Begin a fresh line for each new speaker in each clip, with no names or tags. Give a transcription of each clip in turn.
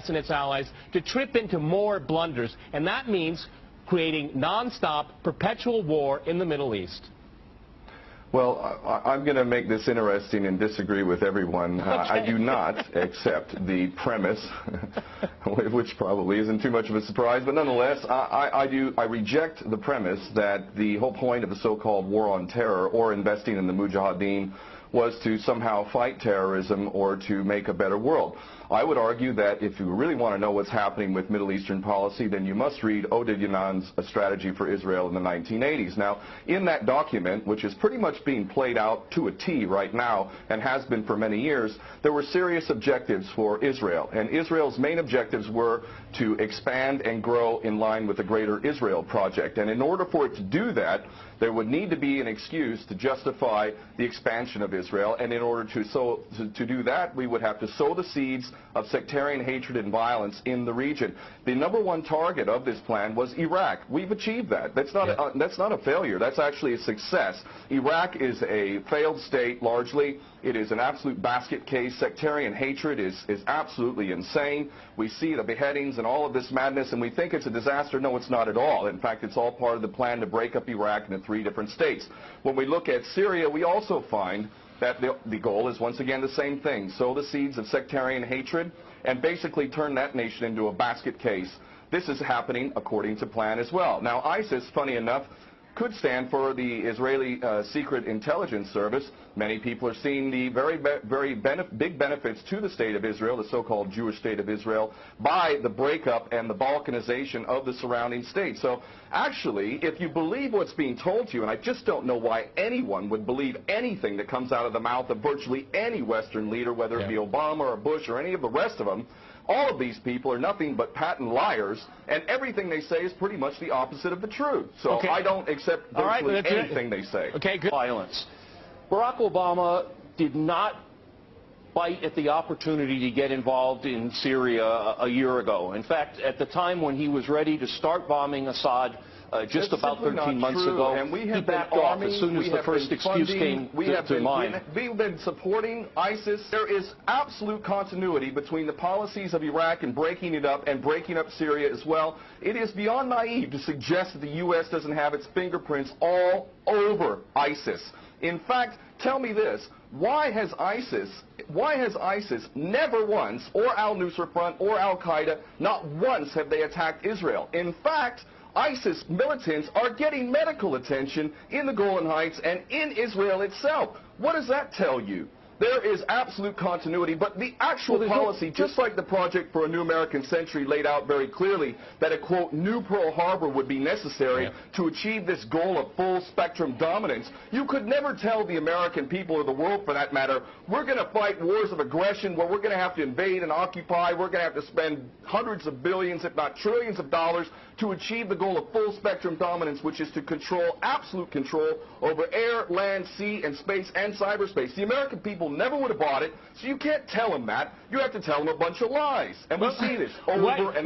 and its allies to trip into more blunders, and that means creating non-stop, perpetual war in the Middle East.
Well, I'm going to make this interesting and disagree with everyone.
Okay.
I do not accept the premise, which probably isn't too much of a surprise, but nonetheless, I reject the premise that the whole point of the so-called war on terror or investing in the Mujahideen was to somehow fight terrorism or to make a better world. I would argue that if you really want to know what's happening with Middle Eastern policy, then you must read Oded Yanan's A Strategy for Israel in the 1980s. Now, in that document, which is pretty much being played out to a T right now and has been for many years, there were serious objectives for Israel. And Israel's main objectives were to expand and grow in line with the Greater Israel Project. And in order for it to do that, there would need to be an excuse to justify the expansion of Israel, and in order to do that, we would have to sow the seeds of sectarian hatred and violence in the region. The #1 target of this plan was Iraq. We've achieved that. That's not a failure. That's actually a success. Iraq is a failed state largely. It is an absolute basket case. Sectarian hatred is absolutely insane. We see the beheadings and all of this madness, and we think it's a disaster. No, it's not at all. In fact, it's all part of the plan to break up Iraq into 3 different states. When we look at Syria, we also find that the goal is once again the same thing: sow the seeds of sectarian hatred and basically turn that nation into a basket case. This is happening according to plan as well. Now, ISIS, funny enough, could stand for the Israeli Secret Intelligence Service. Many people are seeing the very big benefits to the state of Israel, the so-called Jewish state of Israel, by the breakup and the balkanization of the surrounding states. So actually, if you believe what's being told to you, and I just don't know why anyone would believe anything that comes out of the mouth of virtually any Western leader, whether it be Obama or Bush or any of the rest of them, all of these people are nothing but patent liars, and everything they say is pretty much the opposite of the truth. So I don't accept virtually anything they say.
Okay, good. Violence. Barack Obama did not bite at the opportunity to get involved in Syria a year ago. In fact, at the time when he was ready to start bombing Assad, just about 13 months ago,
and we have
he backed off as soon as the first excuse came to mind.
We've been supporting ISIS. There is absolute continuity between the policies of Iraq and breaking it up and breaking up Syria as well. It is beyond naive to suggest that the U.S. doesn't have its fingerprints all over ISIS. In fact, tell me this: why has ISIS never once, or al-Nusra Front or al-Qaeda, not once have they attacked Israel? In fact, ISIS militants are getting medical attention in the Golan Heights and in Israel itself. What does that tell you? There is absolute continuity, but the actual policy, just like the Project for a New American Century laid out very clearly, that a, quote, new Pearl Harbor would be necessary to achieve this goal of full-spectrum dominance. You could never tell the American people, or the world for that matter, we're going to fight wars of aggression where we're going to have to invade and occupy, we're going to have to spend hundreds of billions, if not trillions of dollars to achieve the goal of full-spectrum dominance, which is to control, absolute control over air, land, sea, and space, and cyberspace. The American people never would have bought it, so you can't tell them that. You have to tell them a bunch of lies. And we see this over and over again.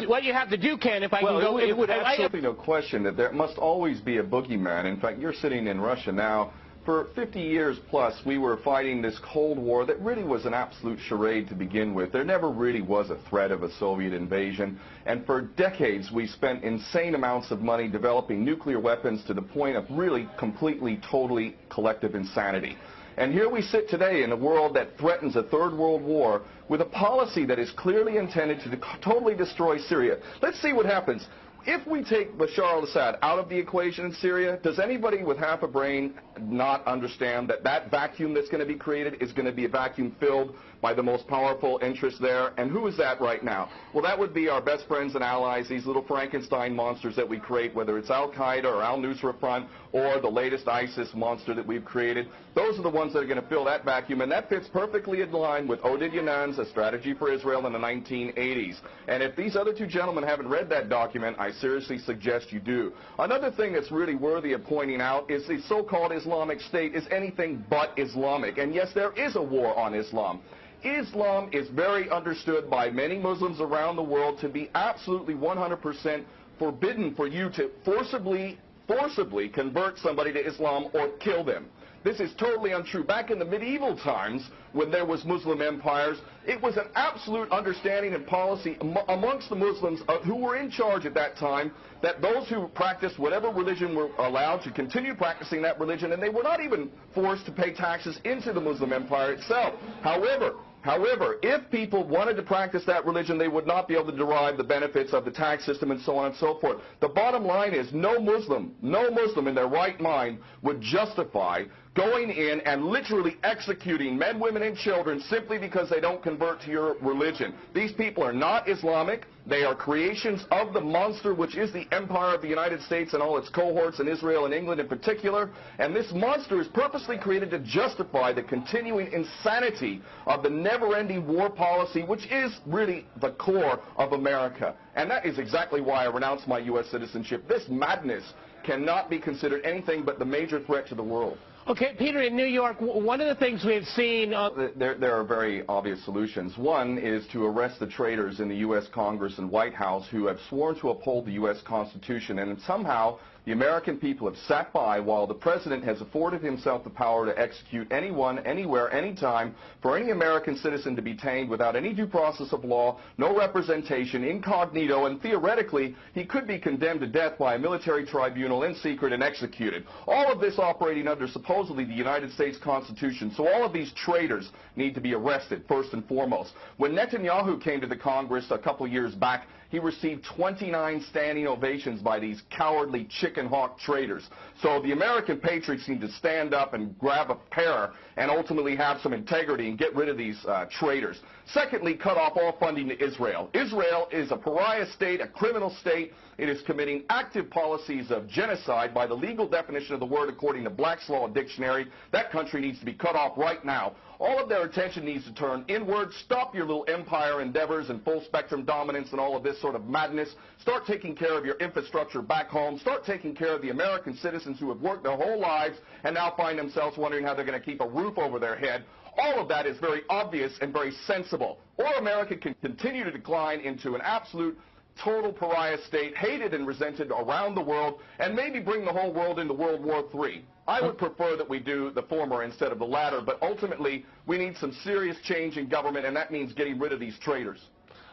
What you have to do, Ken, if I can go...
It would absolutely no question that there must always be a boogeyman. In fact, you're sitting in Russia now. For 50 years plus, we were fighting this Cold War that really was an absolute charade to begin with. There never really was a threat of a Soviet invasion. And for decades, we spent insane amounts of money developing nuclear weapons to the point of really completely, totally collective insanity. And here we sit today in a world that threatens a third world war with a policy that is clearly intended to totally destroy Syria. Let's see what happens. If we take Bashar al-Assad out of the equation in Syria, does anybody with half a brain not understand that that vacuum that's going to be created is going to be a vacuum filled by the most powerful interests there? And who is that right now? Well, that would be our best friends and allies, these little Frankenstein monsters that we create, whether it's al-Qaeda or al-Nusra Front or the latest ISIS monster that we've created. Those are the ones that are going to fill that vacuum, and that fits perfectly in line with Oded Yanan's A Strategy for Israel in the 1980s. And if these other two gentlemen haven't read that document, I seriously suggest you do. Another thing that's really worthy of pointing out is the so-called Islamic State is anything but Islamic. And yes, there is a war on Islam. Islam is very understood by many Muslims around the world to be absolutely 100% forbidden for you to forcibly convert somebody to Islam or kill them. This is totally untrue. Back in the medieval times, when there was Muslim empires, it was an absolute understanding and policy amongst the Muslims who were in charge at that time that those who practiced whatever religion were allowed to continue practicing that religion, and they were not even forced to pay taxes into the Muslim empire itself. However, if people wanted to practice that religion, they would not be able to derive the benefits of the tax system and so on and so forth. The bottom line is no Muslim in their right mind would justify going in and literally executing men, women, and children simply because they don't convert to your religion. These people are not Islamic. They are creations of the monster, which is the empire of the United States and all its cohorts in Israel and England in particular. And this monster is purposely created to justify the continuing insanity of the never-ending war policy, which is really the core of America. And that is exactly why I renounced my U.S. citizenship. This madness cannot be considered anything but the major threat to the world.
Okay, Peter, in New York, one of the things we've seen...
There are very obvious solutions. One is to arrest the traitors in the U.S. Congress and White House who have sworn to uphold the U.S. Constitution, and somehow the American people have sat by while the President has afforded himself the power to execute anyone, anywhere, anytime, for any American citizen to be detained without any due process of law, no representation, incognito, and theoretically he could be condemned to death by a military tribunal in secret and executed. All of this operating under supposedly the United States Constitution. So all of these traitors need to be arrested, first and foremost. When Netanyahu came to the Congress a couple years back, he received 29 standing ovations by these cowardly chicken hawk traitors. So the American patriots need to stand up and grab a pair and ultimately have some integrity and get rid of these traitors. Secondly, cut off all funding to Israel. Israel is a pariah state, a criminal state. It is committing active policies of genocide by the legal definition of the word according to Black's Law Dictionary. That country needs to be cut off right now. All of their attention needs to turn inward. Stop your little empire endeavors and full spectrum dominance and all of this sort of madness. Start taking care of your infrastructure back home. Start taking care of the American citizens who have worked their whole lives and now find themselves wondering how they're going to keep a roof over their head. All of that is very obvious and very sensible. Or America can continue to decline into an absolute total pariah state, hated and resented around the world, and maybe bring the whole world into World War III. I would prefer that we do the former instead of the latter, but ultimately we need some serious change in government, and that means getting rid of these traitors.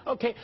Okay.